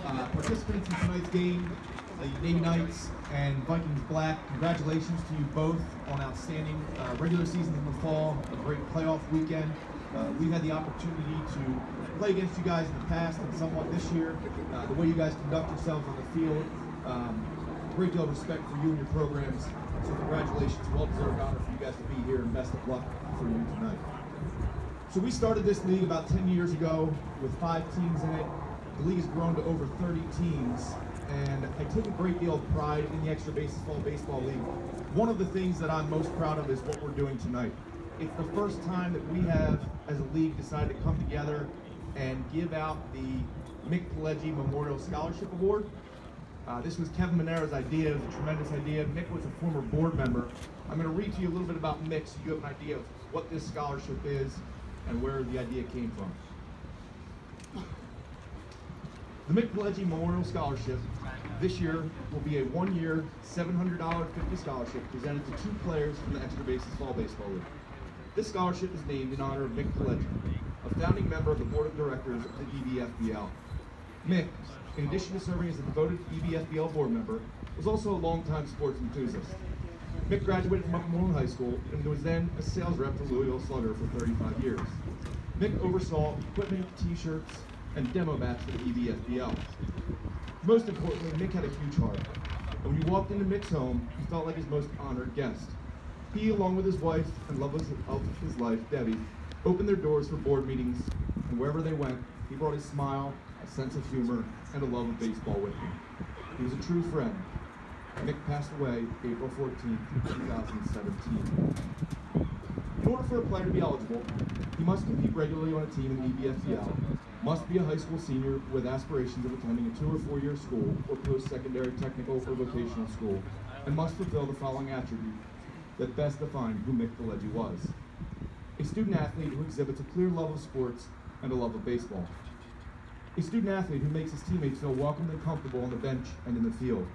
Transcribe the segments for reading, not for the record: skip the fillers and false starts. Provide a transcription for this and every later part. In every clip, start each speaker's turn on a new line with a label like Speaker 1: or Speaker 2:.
Speaker 1: Participants in tonight's game, the Navy Knights and Vikings Black, congratulations to you both on outstanding regular season in the fall, a great playoff weekend. We've had the opportunity to play against you guys in the past and somewhat this year. The way you guys conduct yourselves on the field, great deal of respect for you and your programs. So congratulations, well-deserved honor for you guys to be here, and best of luck for you tonight. So we started this league about 10 years ago with 5 teams in it. The league has grown to over 30 teams, and I take a great deal of pride in the Extra Baseball League. One of the things that I'm most proud of is what we're doing tonight. It's the first time that we have, as a league, decided to come together and give out the Mick Pileggi Memorial Scholarship Award. This was Kevin Monero's idea. It was a tremendous idea. Mick was a former board member. I'm going to read to you a little bit about Mick so you have an idea of what this scholarship is and where the idea came from. The Mick Pileggi Memorial Scholarship this year will be a 1-year, $750 scholarship presented to 2 players from the Extra Baseball League. This scholarship is named in honor of Mick Pileggi, a founding member of the board of directors of the EBFBL. Mick, in addition to serving as a devoted EBFBL board member, was also a longtime sports enthusiast. Mick graduated from Upper High School and was then a sales rep for Louisville Slugger for 35 years. Mick oversaw equipment, t-shirts, and demo bats for the EBFBL. Most importantly, Mick had a huge heart. And when you walked into Mick's home, you felt like his most honored guest. He, along with his wife and love of his life, Debbie, opened their doors for board meetings, and wherever they went, he brought a smile, a sense of humor, and a love of baseball with him. He was a true friend. Mick passed away April 14, 2017. In order for a player to be eligible, he must compete regularly on a team in the EBFBL, must be a high school senior with aspirations of attending a 2- or 4-year school or post-secondary technical or vocational school, and must fulfill the following attributes that best define who Mick Pileggi was. A student athlete who exhibits a clear love of sports and a love of baseball. A student athlete who makes his teammates feel welcome and comfortable on the bench and in the field.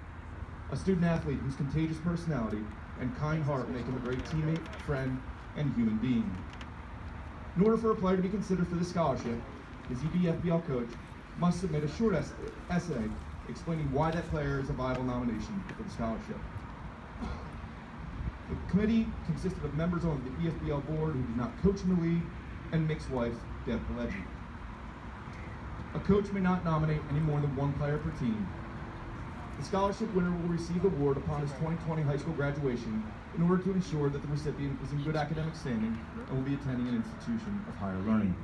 Speaker 1: A student athlete whose contagious personality and kind heart make him a great teammate, friend, and human being. In order for a player to be considered for this scholarship, his EBFBL coach must submit a short essay explaining why that player is a viable nomination for the scholarship. The committee consisted of members on the EFBL board who did not coach in the league, and Mick's wife, Deb Pileggi. A coach may not nominate any more than 1 player per team. The scholarship winner will receive the award upon his 2020 high school graduation in order to ensure that the recipient is in good academic standing and will be attending an institution of higher learning.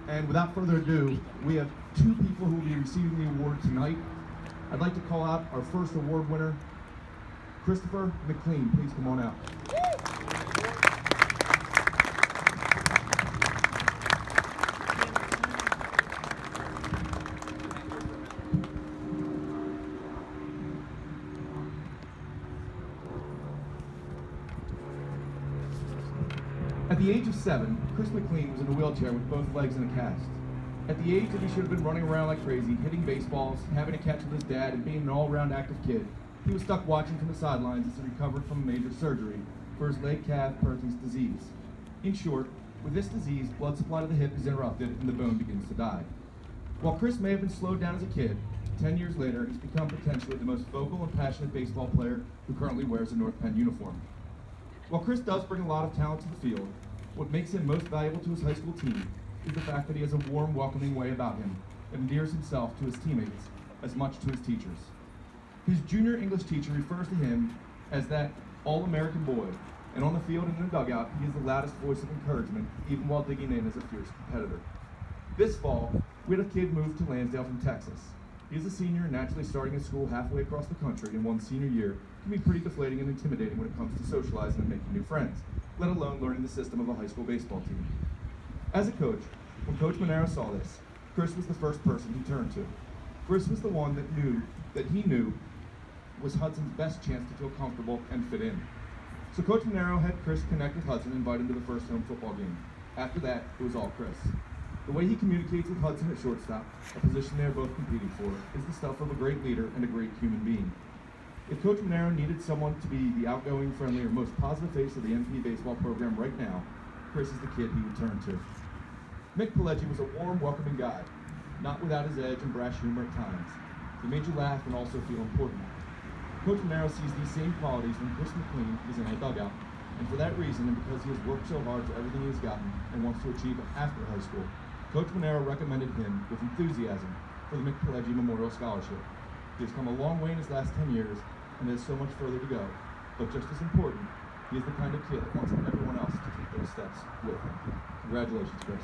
Speaker 1: And without further ado, we have 2 people who will be receiving the award tonight. I'd like to call out our first award winner, Christopher McClean. Please come on out. At the age of 7, Chris McClean was in a wheelchair with both legs in a cast. At the age that he should have been running around like crazy, hitting baseballs, having a catch with his dad, and being an all-around active kid, he was stuck watching from the sidelines as he recovered from a major surgery for his leg-calf Perkins disease. In short, with this disease, blood supply to the hip is interrupted and the bone begins to die. While Chris may have been slowed down as a kid, 10 years later, he's become potentially the most vocal and passionate baseball player who currently wears a North Penn uniform. While Chris does bring a lot of talent to the field, what makes him most valuable to his high school team is the fact that he has a warm, welcoming way about him and endears himself to his teammates as much to his teachers. His junior English teacher refers to him as that all-American boy, and on the field and in the dugout, he is the loudest voice of encouragement, even while digging in as a fierce competitor. This fall, we had a kid move to Lansdale from Texas. He is a senior and naturally starting his school halfway across the country in one's senior year can be pretty deflating and intimidating when it comes to socializing and making new friends, let alone learning the system of a high school baseball team. As a coach, when Coach Monero saw this, Chris was the first person he turned to. Chris was the one that he knew was Hudson's best chance to feel comfortable and fit in. So Coach Monero had Chris connect with Hudson and invite him to the first home football game. After that, it was all Chris. The way he communicates with Hudson at shortstop, a position they are both competing for, is the stuff of a great leader and a great human being. If Coach Monero needed someone to be the outgoing, friendly, or most positive face of the MP baseball program right now, Chris is the kid he would turn to. Mick Pileggi was a warm, welcoming guy, not without his edge and brash humor at times. He made you laugh and also feel important. Coach Monero sees these same qualities when Chris McClean is in our dugout, and for that reason, and because he has worked so hard for everything he has gotten and wants to achieve after high school, Coach Monero recommended him with enthusiasm for the Mick Pileggi Memorial Scholarship. He has come a long way in his last 10 years and has so much further to go, but just as important, he is the kind of kid that wants everyone else to take those steps with him. Congratulations, Chris.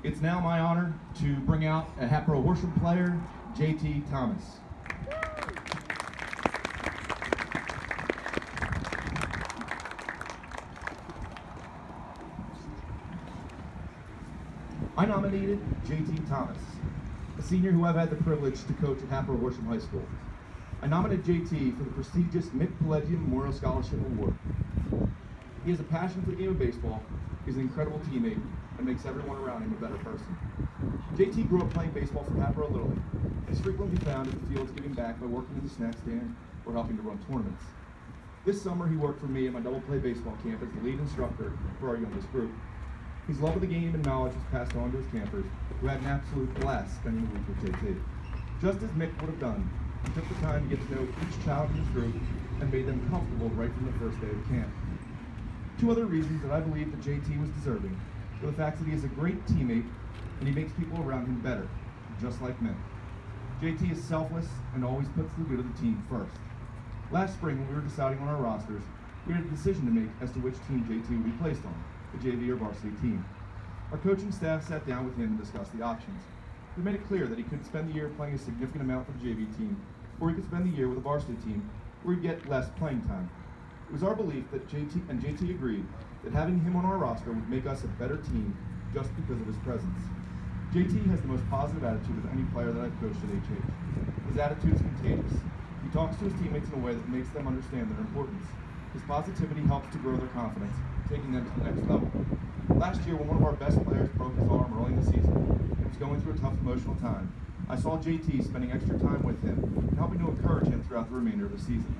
Speaker 1: It's now my honor to bring out a Hatboro Horsham player, JT Thomas. I nominated JT Thomas, a senior who I've had the privilege to coach at Hatboro Horsham High School. I nominated JT for the prestigious Mick Pileggi Memorial Scholarship Award. He has a passion for the game of baseball, he's an incredible teammate, and makes everyone around him a better person. JT grew up playing baseball for Hatboro Little League, and is frequently found at the fields giving back by working in the snack stand or helping to run tournaments. This summer he worked for me at my double play baseball camp as the lead instructor for our youngest group. His love of the game and knowledge was passed on to his campers, who had an absolute blast spending the week with JT. Just as Mick would have done, he took the time to get to know each child in his group and made them comfortable right from the first day of camp. Two other reasons that I believe that JT was deserving were the fact that he is a great teammate and he makes people around him better, just like Mick. JT is selfless and always puts the good of the team first. Last spring, when we were deciding on our rosters, we had a decision to make as to which team JT would be placed on, the JV or varsity team. Our coaching staff sat down with him and discussed the options. We made it clear that he could spend the year playing a significant amount for the JV team, or he could spend the year with a varsity team, where he'd get less playing time. It was our belief that JT agreed that having him on our roster would make us a better team just because of his presence. JT has the most positive attitude of any player that I've coached at HH. His attitude is contagious. He talks to his teammates in a way that makes them understand their importance. His positivity helps to grow their confidence, taking them to the next level. Last year, when one of our best players broke his arm early in the season and was going through a tough emotional time, I saw JT spending extra time with him and helping to encourage him throughout the remainder of the season.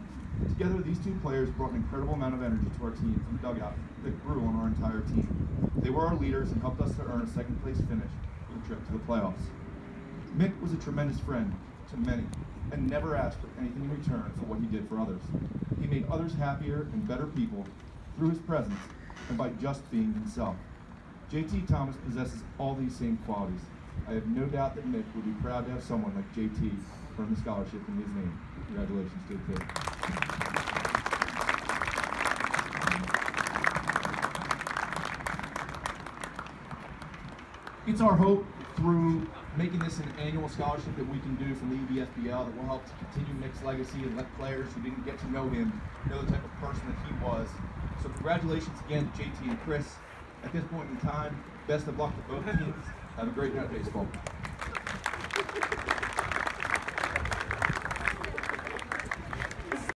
Speaker 1: Together, these two players brought an incredible amount of energy to our team from the dugout that grew on our entire team. They were our leaders and helped us to earn a second-place finish for the trip to the playoffs. Mick was a tremendous friend to many and never asked for anything in return for what he did for others. He made others happier and better people through his presence and by just being himself. JT Thomas possesses all these same qualities. I have no doubt that Mick would be proud to have someone like JT earn the scholarship in his name. Congratulations, JT. It's our hope through making this an annual scholarship that we can do from the EBFBL that will help to continue Mick's legacy and let players who didn't get to know him know the type of person that he was. So congratulations again to JT and Chris. At this point in time, best of luck to both teams. Have a great night of baseball.